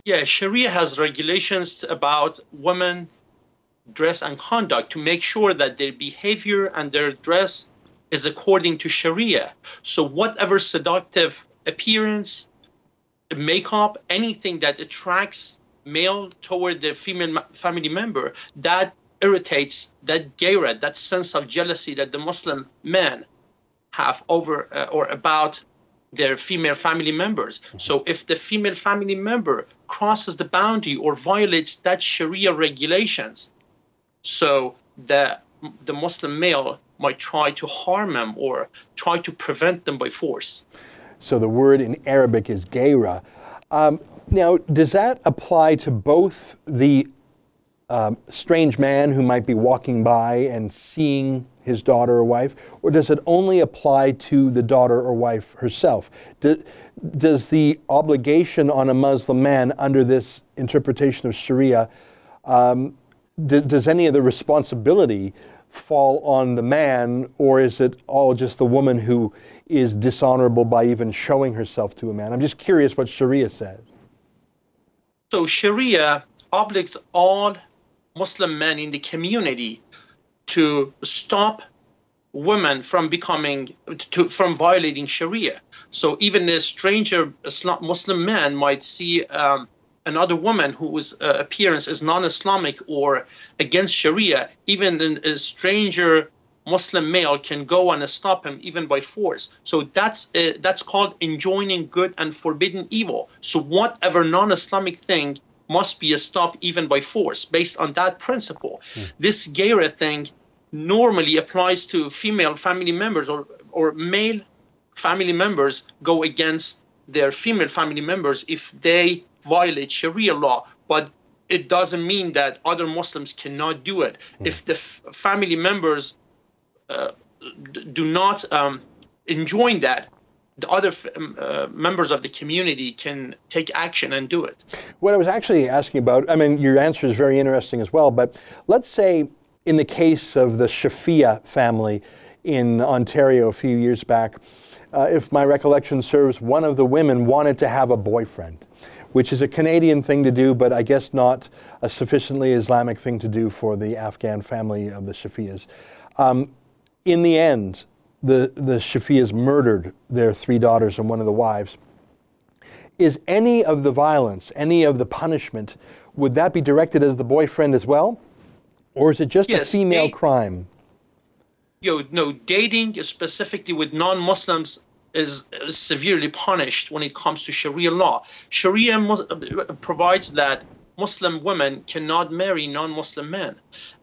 Yeah, Sharia has regulations about women's dress and conduct to make sure that their behavior and their dress is according to Sharia. So whatever seductive appearance, makeup, anything that attracts male toward the female family member, that irritates, that Ghayra, that sense of jealousy that the Muslim men have over or about their female family members. So if the female family member crosses the boundary or violates that Sharia regulations, so the Muslim male might try to harm them or try to prevent them by force. So the word in Arabic is Ghayra. Now, does that apply to both the strange man who might be walking by and seeing his daughter or wife, or does it only apply to the daughter or wife herself? Does the obligation on a Muslim man under this interpretation of Sharia, does any of the responsibility fall on the man, or is it all just the woman who is dishonorable by even showing herself to a man? I'm just curious what Sharia says. So Sharia obligates all Muslim men in the community to stop women from from violating Sharia. So even a stranger Muslim man might see another woman whose appearance is non-Islamic or against Sharia. Even a stranger Muslim male can go and stop him even by force. So that's called enjoining good and forbidding evil. So whatever non-Islamic thing must be stopped even by force based on that principle. This Ghayra thing normally applies to female family members or male family members go against their female family members if they violate Sharia law. But it doesn't mean that other Muslims cannot do it. If the family members do not enjoin that, the other members of the community can take action and do it. What I was actually asking about, I mean, your answer is very interesting as well, but let's say in the case of the Shafia family in Ontario a few years back, if my recollection serves, one of the women wanted to have a boyfriend, which is a Canadian thing to do, but I guess not a sufficiently Islamic thing to do for the Afghan family of the Shafias. In the end, the Shafias murdered their 3 daughters and one of the wives. Is any of the violence, any of the punishment, would that be directed as the boyfriend as well? Or is it just a female crime? No, dating specifically with non-Muslims is severely punished when it comes to Sharia law. Sharia provides that Muslim women cannot marry non-Muslim men.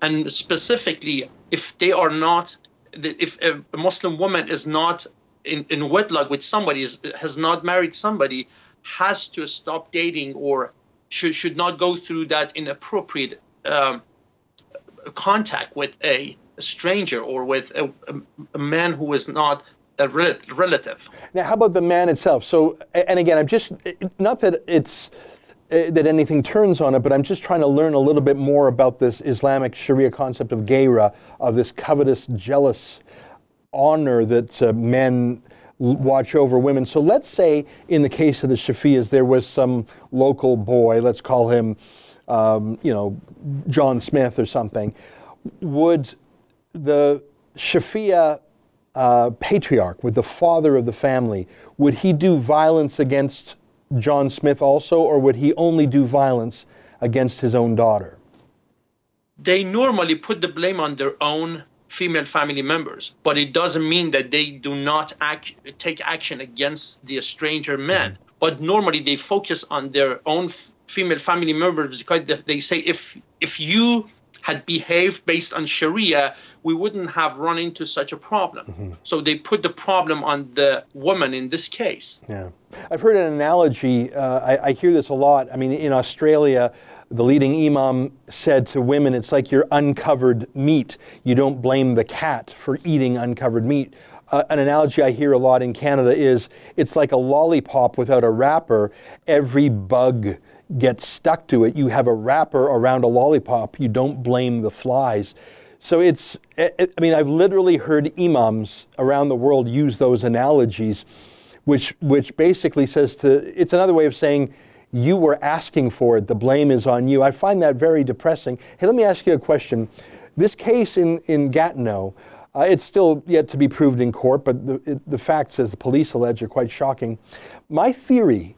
And specifically, if they are not, if a Muslim woman is not in wedlock with somebody, has not married somebody, has to stop dating or should not go through that inappropriate contact with a stranger or with a man who is not a relative. Now, how about the man itself? So, and again, I'm just, not that it's, that anything turns on it, but I'm just trying to learn a little bit more about this Islamic Sharia concept of Ghayra, of this covetous, jealous honor that men watch over women. So let's say in the case of the Shafias, there was some local boy, let's call him, John Smith or something. Would the Shafia patriarch, would the father of the family, would he do violence against John Smith also, or would he only do violence against his own daughter? They normally put the blame on their own female family members, but it doesn't mean that they do not take action against the stranger men. But normally they focus on their own female family members because they say if you had behaved based on Sharia, we wouldn't have run into such a problem. So they put the problem on the woman in this case. Yeah, I've heard an analogy, I hear this a lot. I mean, in Australia, the leading imam said to women, it's like you're uncovered meat. You don't blame the cat for eating uncovered meat. An analogy I hear a lot in Canada is, it's like a lollipop without a wrapper. Every bug gets stuck to it. You have a wrapper around a lollipop. You don't blame the flies. So I mean, I've literally heard imams around the world use those analogies, which basically says it's another way of saying, you were asking for it, the blame is on you. I find that very depressing. Hey, let me ask you a question. This case in Gatineau, it's still yet to be proved in court, but the facts, as the police allege, are quite shocking. My theory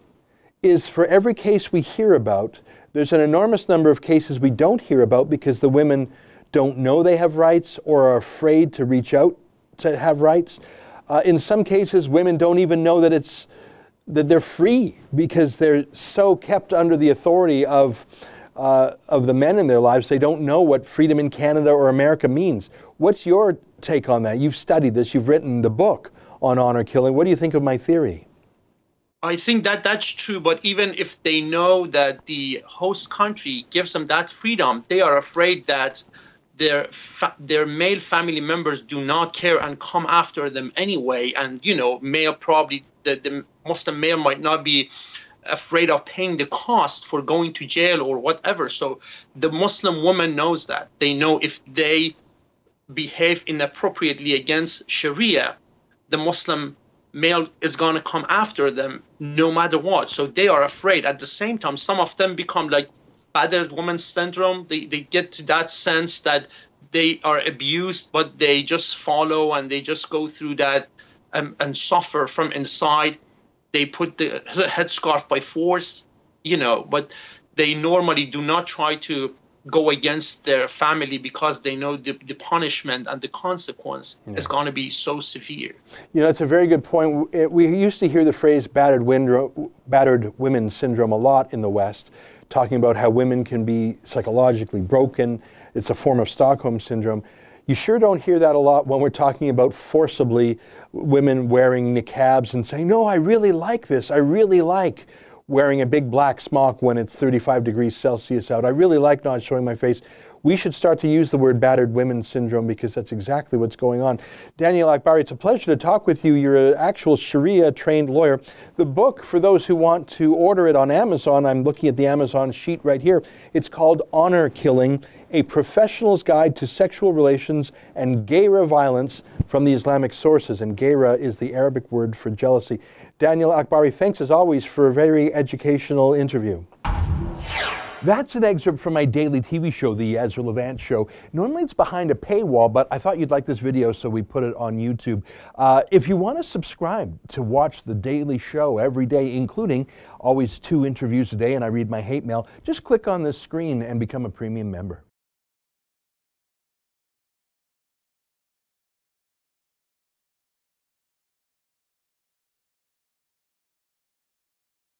is for every case we hear about, there's an enormous number of cases we don't hear about because the women don't know they have rights or are afraid to reach out to have rights. In some cases, women don't even know that they're free because they're so kept under the authority of the men in their lives. They don't know what freedom in Canada or America means. What's your take on that? You've studied this. You've written the book on honor killing. What do you think of my theory? I think that that's true, but even if they know that the host country gives them that freedom, they are afraid that their male family members do not care and come after them anyway. And, you know, the Muslim male might not be afraid of paying the cost for going to jail or whatever. So the Muslim woman knows that. They know if they behave inappropriately against Sharia, the Muslim male is going to come after them no matter what. So they are afraid. At the same time, some of them become like battered woman syndrome. They get to that sense that they are abused, but they just follow and they just go through that and suffer from inside. They put the headscarf by force, you know, but they normally do not try to go against their family because they know the punishment and the consequence is going to be so severe. You know, that's a very good point. We used to hear the phrase battered women syndrome a lot in the West, talking about how women can be psychologically broken. It's a form of Stockholm syndrome. You sure don't hear that a lot when we're talking about forcibly women wearing niqabs and saying, no, I really like this. I really like wearing a big black smock when it's 35 degrees Celsius out. I really like not showing my face. We should start to use the word battered women syndrome because that's exactly what's going on. Daniel Akbari, it's a pleasure to talk with you. You're an actual Sharia trained lawyer. The book, for those who want to order it on Amazon, I'm looking at the Amazon sheet right here. It's called Honor Killing, A Professional's Guide to Sexual Relations and Ghayra Violence from the Islamic Sources. And Ghayra is the Arabic word for jealousy. Daniel Akbari, thanks as always for a very educational interview. That's an excerpt from my daily TV show, The Ezra Levant Show. Normally it's behind a paywall, but I thought you'd like this video, so we put it on YouTube. If you want to subscribe to watch the daily show every day, including always 2 interviews a day, and I read my hate mail, just click on this screen and become a premium member.